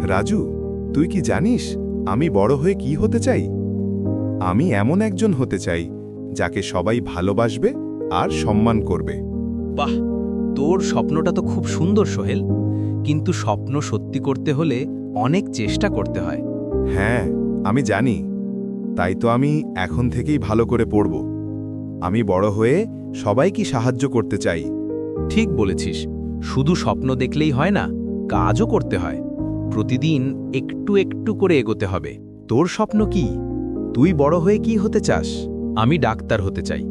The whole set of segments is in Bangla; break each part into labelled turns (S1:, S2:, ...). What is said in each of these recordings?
S1: রাজু, তুই কি জানিস আমি বড় হয়ে কি হতে চাই? আমি এমন একজন হতে চাই যাকে সবাই ভালোবাসবে আর সম্মান করবে।
S2: বাহ, তোর স্বপ্নটা তো খুব সুন্দর সোহেল, কিন্তু স্বপ্ন সত্যি করতে হলে অনেক চেষ্টা করতে হয়।
S1: হ্যাঁ, আমি জানি। তাই তো আমি এখন থেকেই ভালো করে পড়ব। আমি বড় হয়ে সবাইকে সাহায্য করতে চাই।
S2: ঠিক বলেছিস, শুধু স্বপ্ন দেখলেই হয় না, কাজও করতে হয়। প্রতিদিন একটু একটু করে এগোতে হবে। তোর স্বপ্ন কি? তুই বড় হয়ে কি হতে চাস? আমি ডাক্তার হতে চাই,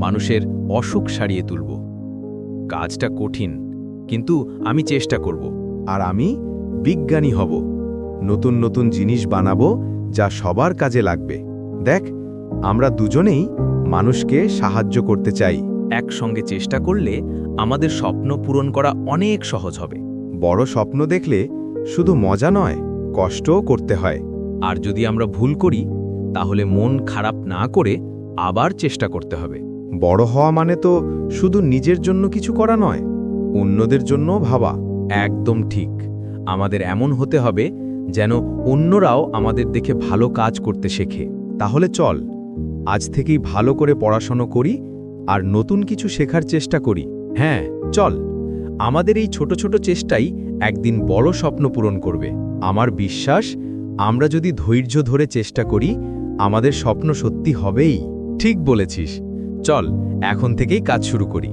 S2: মানুষের অসুখ সারিয়ে তুলব। কাজটা কঠিন, কিন্তু আমি চেষ্টা করব।
S3: আর আমি বিজ্ঞানী হব, নতুন নতুন জিনিস বানাবো যা সবার কাজে লাগবে। দেখ, আমরা দুজনেই মানুষকে সাহায্য করতে চাই।
S2: একসঙ্গে চেষ্টা করলে আমাদের স্বপ্ন পূরণ করা অনেক সহজ হবে।
S3: বড় স্বপ্ন দেখলে শুধু মজা নয়, কষ্টও করতে হয়।
S2: আর যদি আমরা ভুল করি, তাহলে মন খারাপ না করে আবার চেষ্টা করতে হবে।
S3: বড় হওয়া মানে তো শুধু নিজের জন্য কিছু করা নয়, অন্যদের জন্যও ভাবা।
S2: একদম ঠিক। আমাদের এমন হতে হবে যেন অন্যরাও আমাদের দেখে ভালো কাজ করতে শেখে।
S3: তাহলে চল, আজ থেকেই ভালো করে পড়াশোনা করি আর নতুন কিছু শেখার চেষ্টা করি।
S2: হ্যাঁ, চল, আমাদের এই ছোট ছোট চেষ্টাই একদিন বড় স্বপ্ন পূরণ করবে।
S3: আমার বিশ্বাস, আমরা যদি ধৈর্য ধরে চেষ্টা করি, আমাদের স্বপ্ন সত্যি হবেই।
S2: ঠিক বলেছিস। চল, এখন থেকেই কাজ শুরু করি।